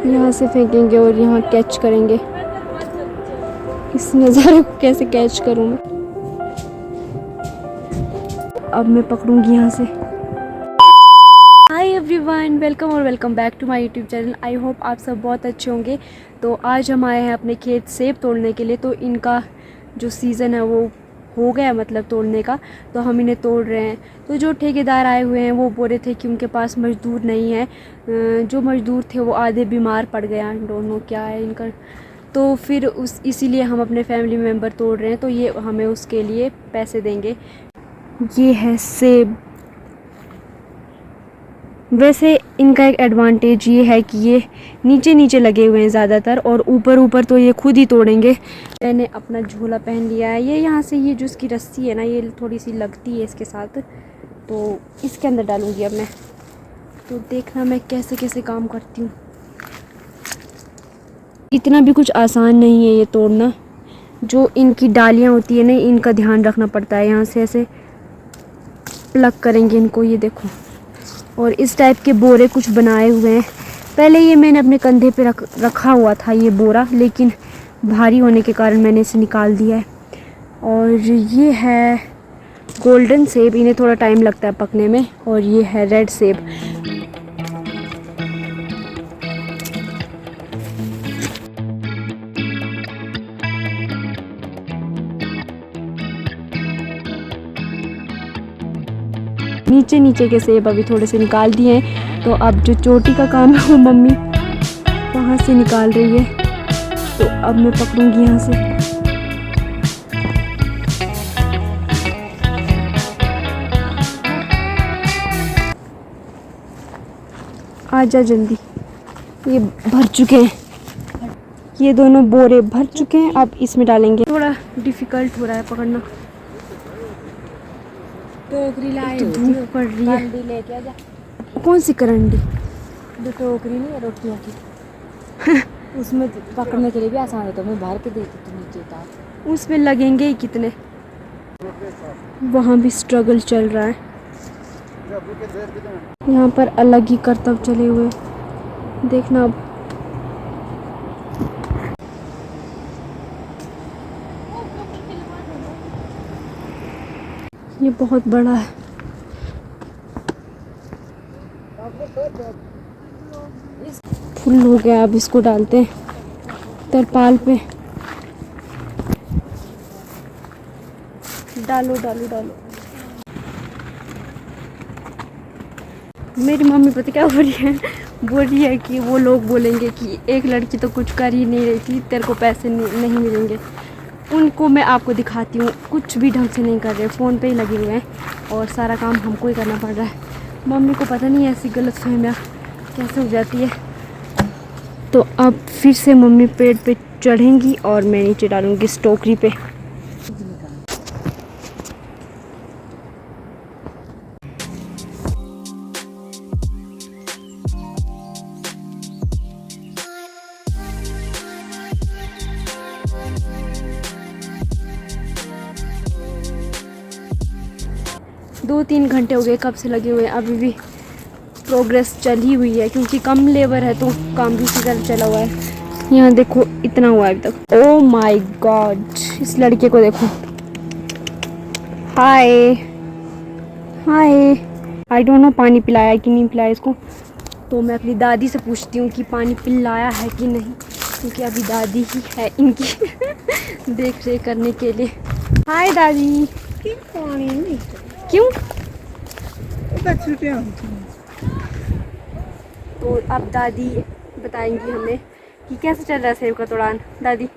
यहाँ से फेंकेंगे और यहाँ कैच करेंगे। इस नज़ारे को कैसे कैच करूँ मैं? अब मैं पकड़ूंगी यहाँ से। Hi everyone, welcome back to my YouTube channel. I hope आप सब बहुत अच्छे होंगे। तो आज हम आए हैं अपने खेत सेब तोड़ने के लिए। तो इनका जो सीज़न है वो हो गया, मतलब तोड़ने का, तो हम इन्हें तोड़ रहे हैं। तो जो ठेकेदार आए हुए हैं वो बोल रहे थे कि उनके पास मज़दूर नहीं है। जो मज़दूर थे वो आधे बीमार पड़ गए हैं, दोनों क्या है इनका। तो फिर इसीलिए हम अपने फैमिली मेम्बर तोड़ रहे हैं। तो ये हमें उसके लिए पैसे देंगे। ये है सेब। वैसे इनका एक एडवांटेज ये है कि ये नीचे नीचे लगे हुए हैं ज़्यादातर, और ऊपर तो ये खुद ही तोड़ेंगे। मैंने अपना झोला पहन लिया है। ये यहाँ से ये जो इसकी रस्सी है ना, ये थोड़ी सी लगती है इसके साथ, तो इसके अंदर डालूँगी अब मैं। तो देखना मैं कैसे कैसे काम करती हूँ। इतना भी कुछ आसान नहीं है ये तोड़ना। जो इनकी डालियाँ होती है ना, इनका ध्यान रखना पड़ता है। यहाँ से ऐसे प्लग करेंगे इनको, ये देखो। और इस टाइप के बोरे कुछ बनाए हुए हैं। पहले ये मैंने अपने कंधे पे रखा हुआ था ये बोरा, लेकिन भारी होने के कारण मैंने इसे निकाल दिया है। और ये है गोल्डन सेब, इन्हें थोड़ा टाइम लगता है पकने में। और ये है रेड सेब। नीचे नीचे के सेब अभी थोड़े से निकाल दिए हैं। तो अब जो चोटी का काम है वो मम्मी वहाँ से निकाल रही है। तो अब मैं पकड़ूंगी यहाँ से। आजा जल्दी। ये भर चुके हैं, ये दोनों बोरे भर चुके हैं। अब इसमें डालेंगे। थोड़ा डिफ़िकल्ट हो रहा है पकड़ना। टोकरी लाए तो धूप पड़ रही है। करंडी लेके आ जा। कौन सी करंडी? जो टोकरी नहीं है रोटियों की उसमें पकड़ने के लिए भी आसान होता है। मैं भर के देती थी नीचे उतार। उसमें लगेंगे ही कितने। वहाँ भी स्ट्रगल चल रहा है। यहाँ पर अलग ही करतब चले हुए, देखना अब। ये बहुत बड़ा है। फुल हो गया, अब इसको डालते हैं तरपाल पे। डालो डालो डालो। मेरी मम्मी पता क्या बोल रही है कि वो लोग बोलेंगे कि एक लड़की तो कुछ कर ही नहीं रही थी, तेरे को पैसे नहीं मिलेंगे। उनको मैं आपको दिखाती हूँ, कुछ भी ढंग से नहीं कर रहे, फ़ोन पे ही लगे हुए हैं और सारा काम हमको ही करना पड़ रहा है। मम्मी को पता नहीं ऐसी गलतफहमियाँ कैसे हो जाती है। तो अब फिर से मम्मी पेड़ पे चढ़ेंगी और मैं नीचे डालूँगी इस टोकरी पे। दो 3 घंटे हो गए कब से लगे हुए हैं, अभी भी प्रोग्रेस चल ही हुई है, क्योंकि कम लेबर है तो काम भी उसी तरह चला हुआ है। यहाँ देखो इतना हुआ है अभी तक। ओ माय गॉड, इस लड़के को देखो। हाय हाय। आई डोंट नो पानी पिलाया कि नहीं पिलाया इसको। तो मैं अपनी दादी से पूछती हूँ कि पानी पिलाया है कि नहीं, क्योंकि अभी दादी ही है इनकी देख रेख करने के लिए। हाय दादी। क्यों? तो अब दादी बताएंगी हमें कि कैसे चल रहा है सेब का तोड़ान। दादी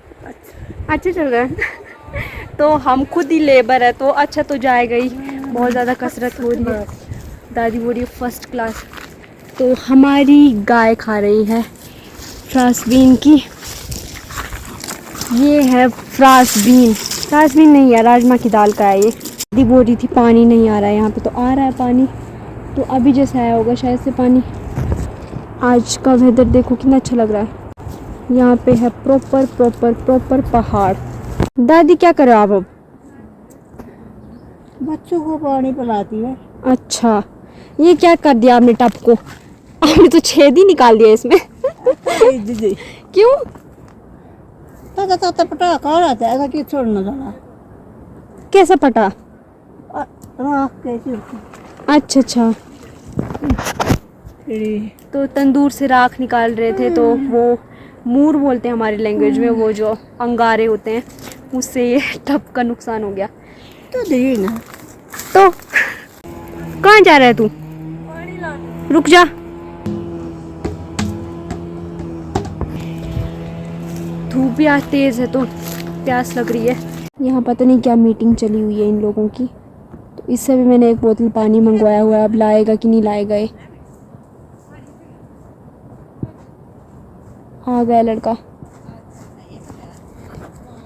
अच्छा चल रहा है। तो हम खुद ही लेबर है तो अच्छा तो जाएगा ही, बहुत ज़्यादा कसरत हो रही है। दादी बोल रही है फर्स्ट क्लास। तो हमारी गाय खा रही है फ्रांसबीन की। ये है फ्रांसबीन नहीं है, राजमा की दाल का है ये। दादी बोल रही थी पानी नहीं आ रहा है यहाँ पे, तो आ रहा है पानी। तो अभी जैसे आया होगा शायद से पानी। आज का वेदर देखो कितना अच्छा लग रहा है। यहाँ पे है प्रॉपर पहाड़। दादी क्या कर रहे हो आप अब? बच्चों को पानी पिलाती है। अच्छा, ये क्या कर दिया आपने टब को? आपने तो छेद ही निकाल दिया इसमें। दीदी क्यों? ताता ताता पटा कौन आता है कि छोड़ना जाना कैसा पटा? राख कैसे अच्छा अच्छा, तो तंदूर से राख निकाल रहे थे, तो वो मूर बोलते हैं हमारी लैंग्वेज में, वो जो अंगारे होते हैं, उससे ये टब का नुकसान हो गया। तो दे ना तो कहाँ जा रहा है तू? रुक जा। धूप भी आज तेज है तो प्यास लग रही है। यहाँ पता नहीं क्या मीटिंग चली हुई है इन लोगों की, तो इससे भी मैंने एक बोतल पानी मंगवाया हुआ है, अब लाएगा कि नहीं लाएगा ये। आ गया लड़का,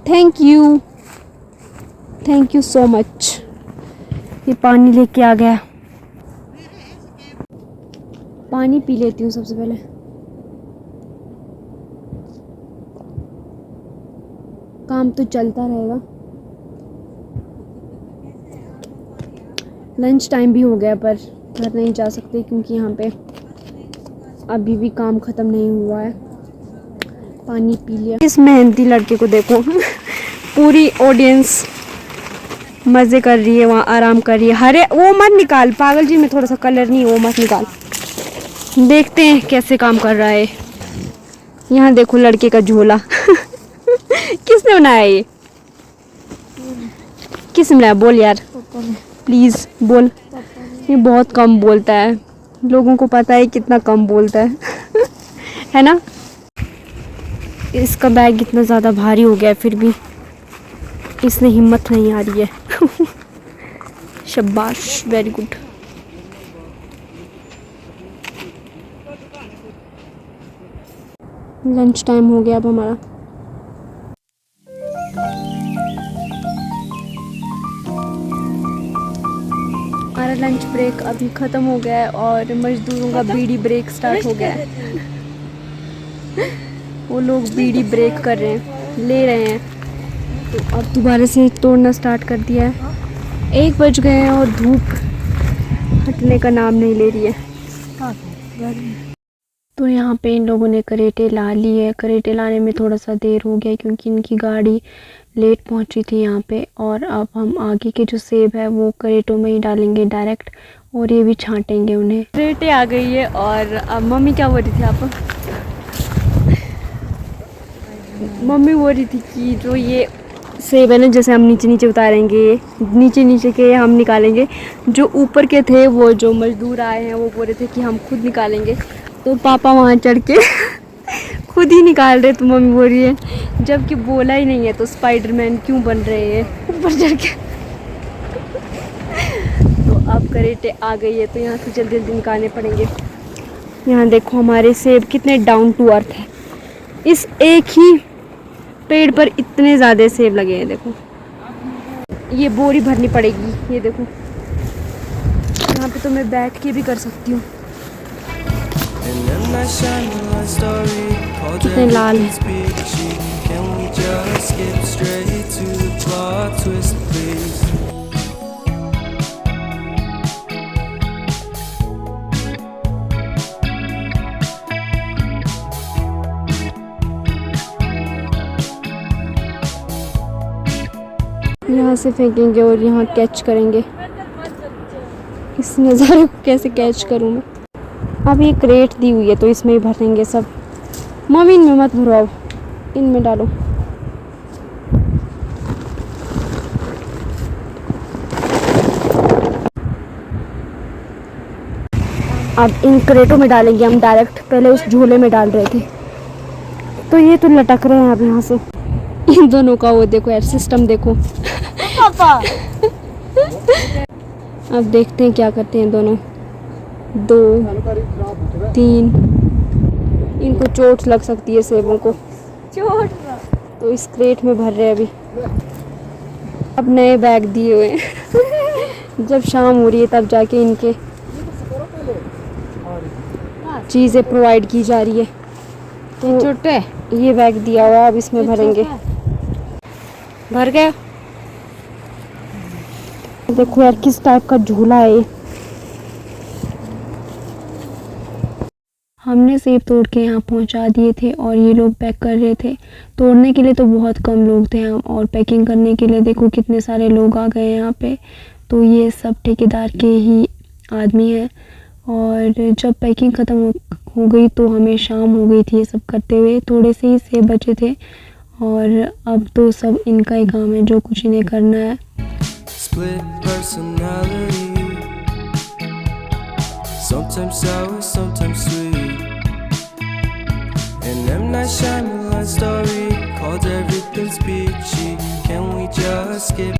थैंक यू सो मच। ये पानी लेके आ गया, पानी पी लेती हूँ सबसे पहले। काम तो चलता रहेगा। लंच टाइम भी हो गया पर घर नहीं जा सकते क्योंकि यहाँ पे अभी भी काम ख़त्म नहीं हुआ है। पानी पी लिया। इस मेहनती लड़के को देखो पूरी ऑडियंस मज़े कर रही है, वहाँ आराम कर रही है। हरे वो मत निकाल पागल जी, में थोड़ा सा कलर नहीं, वो मत निकाल। देखते हैं कैसे काम कर रहा है। यहाँ देखो लड़के का झोला किसने बनाया ये? किसने बनाया? बोल यार प्लीज़ बोल। ये बहुत कम बोलता है, लोगों को पता है कितना कम बोलता है है ना। इसका बैग इतना ज़्यादा भारी हो गया है फिर भी इसने हिम्मत नहीं आ रही है शाबाश, वेरी गुड। लंच टाइम हो गया अब हमारा। हमारा लंच ब्रेक अभी ख़त्म हो गया है और मज़दूरों का बीड़ी ब्रेक स्टार्ट हो गया है। वो लोग बीड़ी ब्रेक कर रहे हैं, ले रहे हैं। तो अब दोबारा से तोड़ना स्टार्ट कर दिया है। 1 बज गए हैं और धूप हटने का नाम नहीं ले रही है। तो यहाँ पे इन लोगों ने करेटे ला ली है। करेटे लाने में थोड़ा सा देर हो गया क्योंकि इनकी गाड़ी लेट पहुँची थी यहाँ पे। और अब हम आगे के जो सेब है वो करेटों में ही डालेंगे डायरेक्ट, और ये भी छांटेंगे उन्हें। करेटे आ गई है और अब मम्मी क्या बोल रही थी आप? मम्मी बोल रही थी कि जो ये सेब है ना, जैसे हम नीचे नीचे उतारेंगे, नीचे नीचे के हम निकालेंगे, जो ऊपर के थे वो जो मज़दूर आए हैं वो बोल रहे थे कि हम खुद निकालेंगे। तो पापा वहाँ चढ़ के खुद ही निकाल रहे। तो मम्मी बोल रही है जबकि बोला ही नहीं है तो स्पाइडरमैन क्यों बन रहे हैं ऊपर चढ़ के। तो अब करेटे आ गई है तो यहाँ से जल्दी जल्दी निकालने पड़ेंगे। यहाँ देखो हमारे सेब कितने डाउन टू अर्थ है। इस एक ही पेड़ पर इतने ज़्यादा सेब लगे हैं। देखो ये बोरी भरनी पड़ेगी। ये देखो यहाँ पे तो मैं बैठ के भी कर सकती हूँ। कितने लाल हैं। यहाँ से फेंकेंगे और यहाँ कैच करेंगे। इस नज़ारे को कैसे कैच करूँ मैं? अब ये क्रेट दी हुई है तो इसमें ही भरेंगे सब। मम्मी इनमें मत भरवाओ, इनमें डालो। अब इन क्रेटों में डालेंगे हम डायरेक्ट, पहले उस झोले में डाल रहे थे। तो ये तो लटक रहे हैं अब यहाँ से। इन दोनों का वो देखो यार, सिस्टम देखो पापा। अब देखते हैं क्या करते हैं दोनों। 2 3 इनको चोट लग सकती है सेबों को। चोट तो इस क्रेट में भर रहे हैं अभी। अब नए बैग दिए हुए हैं जब शाम हो रही है तब जाके इनके चीज़ें प्रोवाइड की जा रही है। तो छोटे ये बैग दिया हुआ है, अब इसमें भरेंगे। भर गया। देखो यार किस टाइप का झूला है ये। हमने सेब तोड़ के यहाँ पहुँचा दिए थे और ये लोग पैक कर रहे थे। तोड़ने के लिए तो बहुत कम लोग थे हम, और पैकिंग करने के लिए देखो कितने सारे लोग आ गए यहाँ पे। तो ये सब ठेकेदार के ही आदमी हैं। और जब पैकिंग ख़त्म हो गई तो हमें शाम हो गई थी ये सब करते हुए। थोड़े से ही सेब बचे थे और अब तो सब इनका ही काम है, जो कुछ इन्हें करना है। Split personality, sometimes sour, sometimes sweet. An M. Night Shyamalan story called Everything's Peachy. Can we just skip